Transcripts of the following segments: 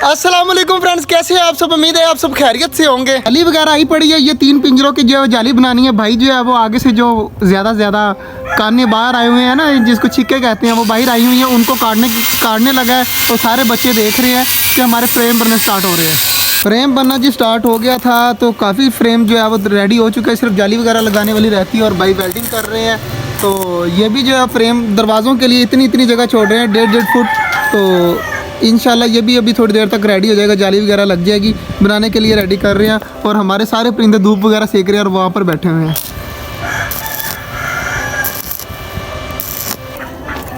अस्सलाम वालेकुम फ्रेंड्स, कैसे हैं आप सब। उम्मीद है आप सब खैरियत से होंगे। जाली वगैरह आई पड़ी है, ये 3 पिंजरों की जो जाली बनानी है। भाई जो है वो आगे से जो ज़्यादा से ज़्यादा काटने बाहर आए हुए हैं ना, जिसको छिक्के कहते हैं, वो बाहर आई हुई हैं, उनको काटने लगा है। तो सारे बच्चे देख रहे हैं कि हमारे फ्रेम बनने स्टार्ट हो रहे हैं। फ्रेम बनना जी स्टार्ट हो गया था, तो काफ़ी फ्रेम जो है वो रेडी हो चुका है, सिर्फ जाली वगैरह लगाने वाली रहती है और भाई वेल्डिंग कर रहे हैं। तो ये भी जो है फ्रेम दरवाज़ों के लिए इतनी जगह छोड़ रहे हैं, 1.5 फुट। तो इंशाल्लाह ये भी अभी थोड़ी देर तक रेडी हो जाएगा, जाली वगैरह लग जाएगी, बनाने के लिए रेडी कर रहे हैं। और हमारे सारे परिंदे धूप वगैरह सेक रहे हैं और वहाँ पर बैठे हुए हैं।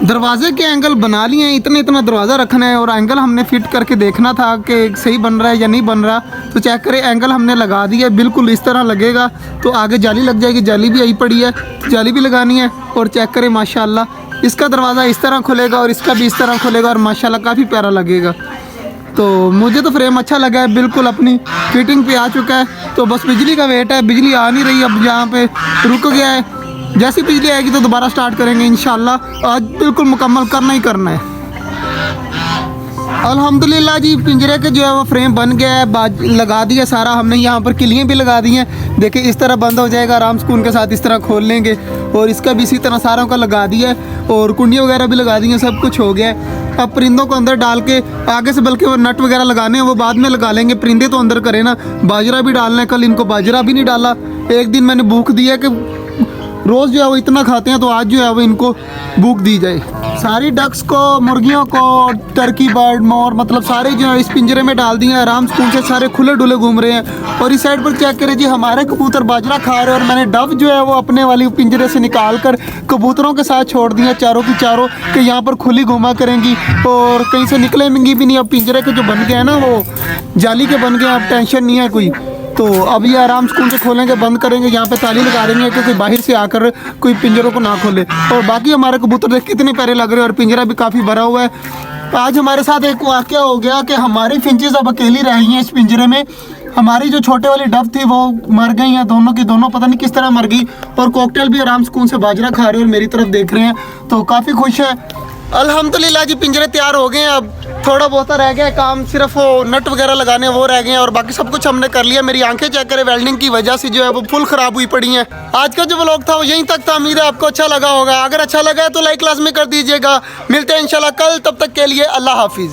दरवाजे के एंगल बना लिए हैं, इतना दरवाज़ा रखना है और एंगल हमने फिट करके देखना था कि सही बन रहा है या नहीं बन रहा। तो चेक करें, एंगल हमने लगा दिया है, बिल्कुल इस तरह लगेगा तो आगे जाली लग जाएगी। जाली भी आई पड़ी है, जाली भी लगानी है। और चेक करें माशाल्लाह, इसका दरवाज़ा इस तरह खुलेगा और इसका भी इस तरह खुलेगा और माशाल्लाह काफ़ी प्यारा लगेगा। तो मुझे तो फ्रेम अच्छा लगा है, बिल्कुल अपनी फिटिंग पे आ चुका है। तो बस बिजली का वेट है, बिजली आ नहीं रही, अब यहाँ पे रुक गया है। जैसी बिजली आएगी तो दोबारा स्टार्ट करेंगे इंशाल्लाह। आज बिल्कुल मुकम्मल करना ही करना है। अल्हम्दुलिल्लाह जी, पिंजरे के जो है वो फ्रेम बन गया है, लगा दिया सारा हमने। यहाँ पर किलियाँ भी लगा दी हैं। देखिए इस तरह बंद हो जाएगा, आराम सुकून के साथ इस तरह खोल लेंगे। और इसका भी इसी तरह सारों का लगा दिया है और कुंडियाँ वगैरह भी लगा दी हैं, सब कुछ हो गया है। अब परिंदों को अंदर डाल के आगे से, बल्कि वो नट वगैरह लगाने हैं वो बाद में लगा लेंगे। परिंदे तो अंदर करें ना, बाजरा भी डालना है। कल इनको बाजरा भी नहीं डाला। एक दिन मैंने भूख दी है कि रोज़ जो है वो इतना खाते हैं, तो आज जो है वो इनको भूख दी जाए। सारी डक्स को, मुर्गियों को, टर्की बर्ड, मोर, मतलब सारे जो है इस पिंजरे में डाल दिए। आराम सुकून से सारे खुले डुले घूम रहे हैं। और इस साइड पर चेक करें जी, हमारे कबूतर बाजरा खा रहे हैं और मैंने डव जो है वो अपने वाली पिंजरे से निकाल कर कबूतरों के साथ छोड़ दिया, चारों की चारों, कि यहाँ पर खुली घुमा करेंगी और कहीं से निकलेंगी भी नहीं। अब पिंजरे के जो बन गए हैं ना, वो जाली के बन गए, अब टेंशन नहीं है कोई। तो अब ये आराम स्कूल से खोलेंगे, बंद करेंगे, यहाँ पे ताली लगा देंगे कि कोई बाहर से आकर कोई पिंजरों को ना खोले। और बाकी हमारे कबूतर देख कितने प्यारे लग रहे हैं और पिंजरा भी काफ़ी भरा हुआ है। आज हमारे साथ एक वाक़या हो गया कि हमारी फिंचेस अब अकेली रह गई हैं इस पिंजरे में। हमारी जो छोटे वाली डव थी वो मर गई हैं, दोनों की दोनों, पता नहीं किस तरह मर गई। और कॉकटेल भी आराम सुकून से बाजरा खा रहे हैं और मेरी तरफ देख रहे हैं, तो काफ़ी खुश है। अल्हम्दुलिल्लाह जी, पिंजरे तैयार हो गए हैं। अब थोड़ा बहुत रह गया काम, सिर्फ वो नट वगैरह लगाने वो रह गए हैं और बाकी सब कुछ हमने कर लिया। मेरी आंखें चेक करें, वेल्डिंग की वजह से जो है वो फुल ख़राब हुई पड़ी हैं। आज का जो व्लॉग था वो यहीं तक था। उम्मीद है आपको अच्छा लगा होगा। अगर अच्छा लगा है तो लाइक लाजमी कर दीजिएगा। मिलते हैं इंशाल्लाह कल, तब तक के लिए अल्लाह हाफिज़।